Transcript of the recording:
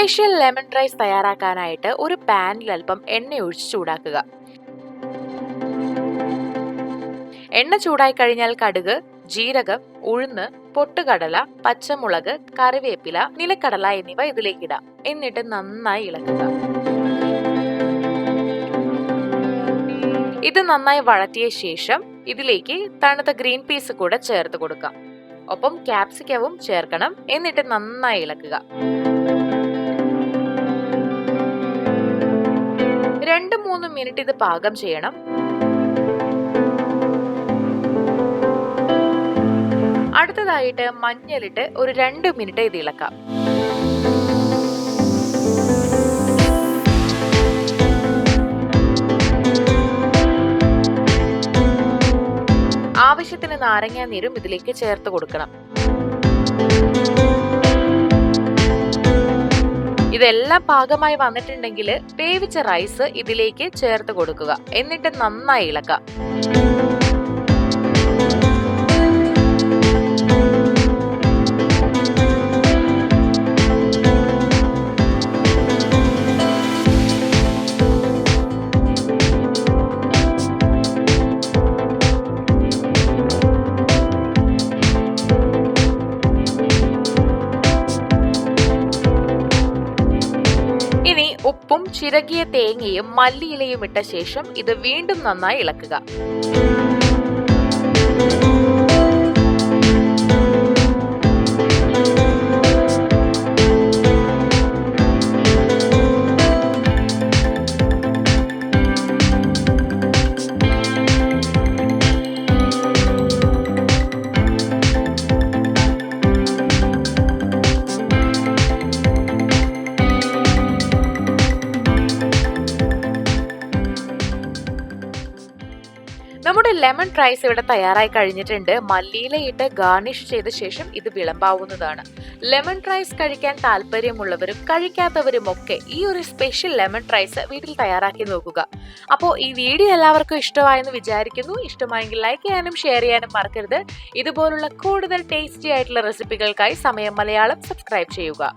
Special lemon rice തയ്യാറാക്കാനായിട്ട് ഒരു പാനിൽ അല്പം എണ്ണ ഒഴിച്ച് ചൂടാക്കുക. എണ്ണ ചൂടായി കഴിഞ്ഞാൽ കടുക്, ജീരകം, ഉഴുന്ന്, പൊട്ടുകടല, പച്ചമുളക്, കറിവേപ്പില, നിലക്കടല എന്നിവ ഇതിലേക്ക് ഇടാം. എന്നിട്ട് നന്നായി ഇളക്കുക. ഇത് നന്നായി വഴറ്റിയ ശേഷം ഇതിലേക്ക് തണുത്ത ഗ്രീൻ പീസ് കൂടെ ചേർത്ത് കൊടുക്കാം. ഒപ്പം ക്യാപ്സിക്കവും ചേർക്കണം. എന്നിട്ട് നന്നായി ഇളക്കുക. 2-3 മിനിറ്റ് ഇത് പാകം ചെയ്യണം. അടുത്തതായിട്ട് മഞ്ഞളിട്ട് ഒരു 2 മിനിറ്റ് ഇത് ഇളക്കാം. ആവശ്യത്തിന് നാരങ്ങ നീരും ഇതിലേക്ക് ചേർത്ത് കൊടുക്കണം. ഇതെല്ലാം പാകമായി വന്നിട്ടുണ്ടെങ്കിൽ വേവിച്ച റൈസ് ഇതിലേക്ക് ചേർത്ത് കൊടുക്കുക. എന്നിട്ട് നന്നായി ഇളക്കാം. ഇനി ഉപ്പും ചിരകിയ തേങ്ങയും മല്ലിയിലയും ഇട്ട ശേഷം ഇത് വീണ്ടും നന്നായി ഇളക്കുക. നമ്മുടെ ലെമൺ റൈസ് ഇവിടെ തയ്യാറായി കഴിഞ്ഞിട്ടുണ്ട്. മല്ലിയില ഇട്ട് ഗാർണിഷ് ചെയ്ത ശേഷം ഇത് വിളമ്പാവുന്നതാണ്. ലെമൺ റൈസ് കഴിക്കാൻ താല്പര്യമുള്ളവരും കഴിക്കാത്തവരും ഒക്കെ ഈ ഒരു സ്പെഷ്യൽ ലെമൺ റൈസ് വീട്ടിൽ തയ്യാറാക്കി നോക്കുക. അപ്പോൾ ഈ വീഡിയോ എല്ലാവർക്കും ഇഷ്ടമായെന്ന് വിചാരിക്കുന്നു. ഇഷ്ടമായെങ്കിൽ ലൈക്ക് ചെയ്യാനും ഷെയർ ചെയ്യാനും മറക്കരുത്. ഇതുപോലുള്ള കൂടുതൽ ടേസ്റ്റി ആയിട്ടുള്ള റെസിപ്പികൾക്കായി സമയം മലയാളം സബ്സ്ക്രൈബ് ചെയ്യുക.